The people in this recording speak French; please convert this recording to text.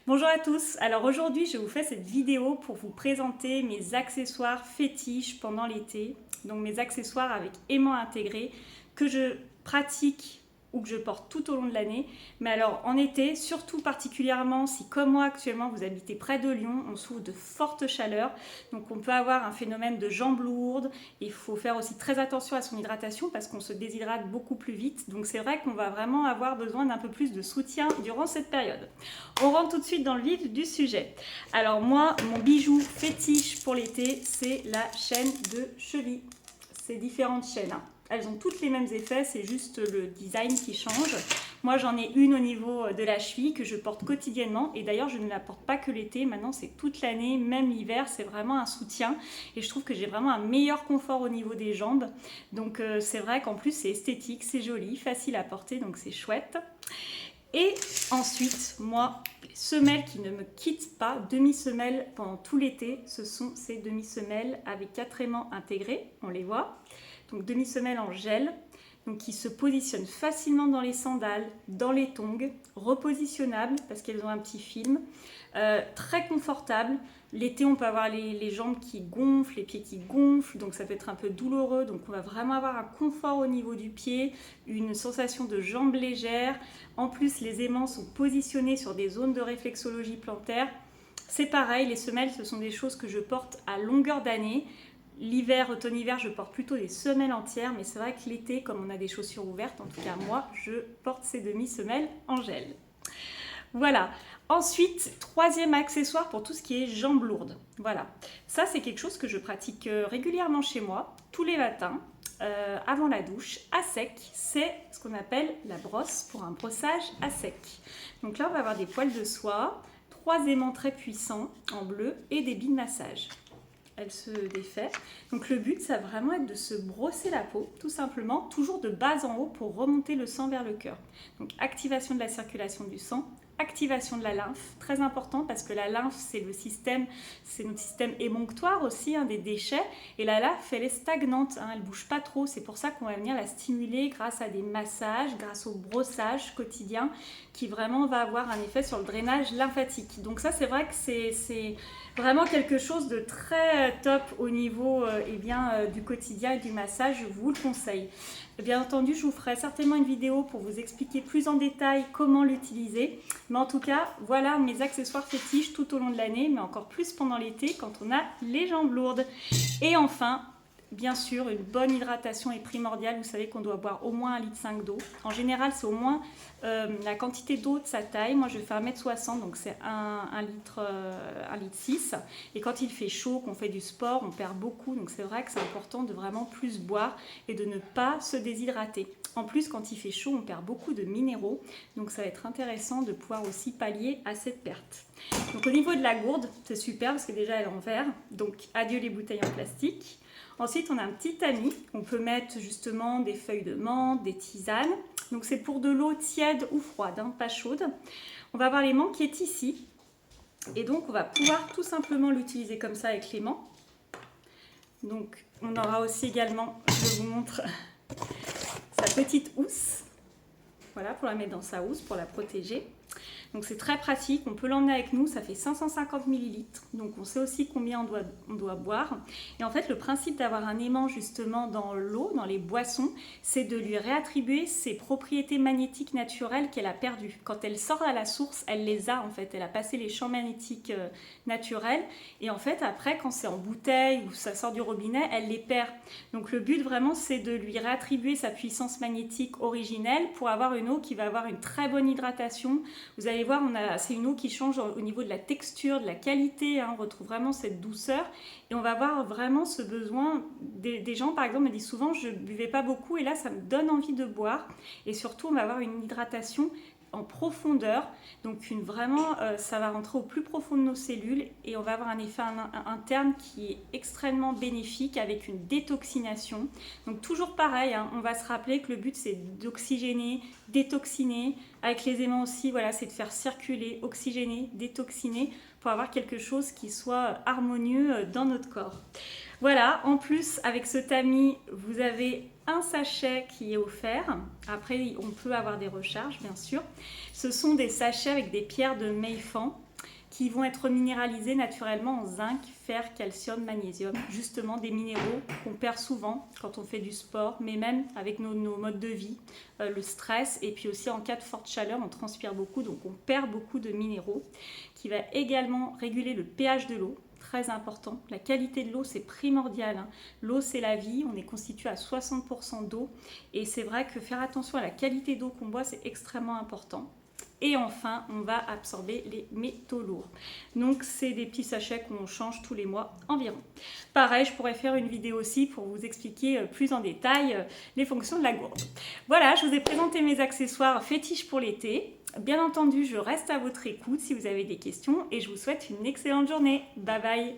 Bonjour à tous, alors aujourd'hui je vous fais cette vidéo pour vous présenter mes accessoires fétiches pendant l'été. Donc mes accessoires avec aimant intégré que je pratique ou que je porte tout au long de l'année. Mais alors en été, surtout particulièrement si comme moi actuellement vous habitez près de Lyon, on souffre de fortes chaleurs. Donc on peut avoir un phénomène de jambes lourdes. Il faut faire aussi très attention à son hydratation parce qu'on se déshydrate beaucoup plus vite. Donc c'est vrai qu'on va vraiment avoir besoin d'un peu plus de soutien durant cette période. On rentre tout de suite dans le vif du sujet. Alors moi, mon bijou fétiche pour l'été, c'est la chaîne de cheville. Ces différentes chaînes, hein. Elles ont toutes les mêmes effets, c'est juste le design qui change. Moi, j'en ai une au niveau de la cheville que je porte quotidiennement. Et d'ailleurs, je ne la porte pas que l'été. Maintenant, c'est toute l'année, même l'hiver. C'est vraiment un soutien. Et je trouve que j'ai vraiment un meilleur confort au niveau des jambes. Donc, c'est vrai qu'en plus, c'est esthétique, c'est joli, facile à porter. Donc, c'est chouette. Et ensuite, moi, les semelles qui ne me quittent pas, demi-semelles pendant tout l'été, ce sont ces demi-semelles avec 4 aimants intégrés, on les voit. Donc demi-semelles en gel, donc qui se positionnent facilement dans les sandales, dans les tongs, repositionnables parce qu'elles ont un petit film, très confortables. L'été, on peut avoir les jambes qui gonflent, les pieds qui gonflent, donc ça peut être un peu douloureux. Donc on va vraiment avoir un confort au niveau du pied, une sensation de jambes légères. En plus, les aimants sont positionnés sur des zones de réflexologie plantaire. C'est pareil, les semelles, ce sont des choses que je porte à longueur d'année. L'hiver, automne-hiver, je porte plutôt des semelles entières, mais c'est vrai que l'été, comme on a des chaussures ouvertes, en tout cas moi, je porte ces demi-semelles en gel. Voilà. Ensuite, troisième accessoire pour tout ce qui est jambes lourdes. Voilà. Ça, c'est quelque chose que je pratique régulièrement chez moi, tous les matins, avant la douche, à sec. C'est ce qu'on appelle la brosse pour un brossage à sec. Donc là, on va avoir des poils de soie, 3 aimants très puissants en bleu et des billes de massage. Elle se défait. Donc le but, ça va vraiment être de se brosser la peau, tout simplement, toujours de bas en haut pour remonter le sang vers le cœur. Donc activation de la circulation du sang, activation de la lymphe, très important parce que la lymphe, c'est notre système émonctoire aussi, hein, des déchets. Et la lymphe, elle est stagnante, hein, elle ne bouge pas trop. C'est pour ça qu'on va venir la stimuler grâce à des massages, grâce au brossage quotidien, qui vraiment va avoir un effet sur le drainage lymphatique. Donc ça, c'est vrai que c'est vraiment quelque chose de très top au niveau du quotidien et du massage, je vous le conseille. Bien entendu, je vous ferai certainement une vidéo pour vous expliquer plus en détail comment l'utiliser. Mais en tout cas, voilà mes accessoires fétiches tout au long de l'année, mais encore plus pendant l'été quand on a les jambes lourdes. Et enfin, bien sûr, une bonne hydratation est primordiale. Vous savez qu'on doit boire au moins 1,5 litre d'eau. En général, c'est au moins la quantité d'eau de sa taille. Moi, je fais 1,60 m, donc c'est 1 litre, 1,6 litre. Et quand il fait chaud, qu'on fait du sport, on perd beaucoup. Donc c'est vrai que c'est important de vraiment plus boire et de ne pas se déshydrater. En plus, quand il fait chaud, on perd beaucoup de minéraux. Donc ça va être intéressant de pouvoir aussi pallier à cette perte. Donc au niveau de la gourde, c'est super parce que déjà elle est en verre. Donc adieu les bouteilles en plastique. Ensuite, on a un petit tamis. On peut mettre justement des feuilles de menthe, des tisanes. Donc c'est pour de l'eau tiède ou froide, hein, pas chaude. On va avoir l'aimant qui est ici. Et donc on va pouvoir tout simplement l'utiliser comme ça avec l'aimant. Donc on aura aussi également, je vous montre, sa petite housse. Voilà, pour la mettre dans sa housse, pour la protéger. Donc c'est très pratique, on peut l'emmener avec nous, ça fait 550 ml, donc on sait aussi combien on doit boire. Et en fait, le principe d'avoir un aimant justement dans l'eau, dans les boissons, c'est de lui réattribuer ses propriétés magnétiques naturelles qu'elle a perdues. Quand elle sort à la source, elle les a en fait, elle a passé les champs magnétiques naturels. Et en fait, après, quand c'est en bouteille ou ça sort du robinet, elle les perd. Donc le but vraiment, c'est de lui réattribuer sa puissance magnétique originelle pour avoir une eau qui va avoir une très bonne hydratation. Vous allez voir, c'est une eau qui change au niveau de la texture, de la qualité, hein, on retrouve vraiment cette douceur et on va avoir vraiment ce besoin. Des gens par exemple me disent souvent je ne buvais pas beaucoup et là ça me donne envie de boire et surtout on va avoir une hydratation en profondeur, donc ça va rentrer au plus profond de nos cellules et on va avoir un effet interne qui est extrêmement bénéfique avec une détoxination. Donc toujours pareil, hein, on va se rappeler que le but c'est d'oxygéner, détoxiner, avec les aimants aussi, voilà, c'est de faire circuler, oxygéner, détoxiner pour avoir quelque chose qui soit harmonieux dans notre corps. Voilà, en plus avec ce tamis, vous avez un sachet qui est offert. Après, on peut avoir des recharges, bien sûr. Ce sont des sachets avec des pierres de Meifan. qui vont être minéralisés naturellement en zinc, fer, calcium, magnésium, justement des minéraux qu'on perd souvent quand on fait du sport, mais même avec nos modes de vie, le stress, et puis aussi en cas de forte chaleur, on transpire beaucoup, donc on perd beaucoup de minéraux, qui va également réguler le pH de l'eau. Très important. La qualité de l'eau, c'est primordial, hein. L'eau, c'est la vie. On est constitué à 60% d'eau. Et c'est vrai que faire attention à la qualité d'eau qu'on boit, c'est extrêmement important. Et enfin, on va absorber les métaux lourds. Donc, c'est des petits sachets qu'on change tous les mois environ. Pareil, je pourrais faire une vidéo aussi pour vous expliquer plus en détail les fonctions de la gourde. Voilà, je vous ai présenté mes accessoires fétiches pour l'été. Bien entendu, je reste à votre écoute si vous avez des questions et je vous souhaite une excellente journée. Bye bye!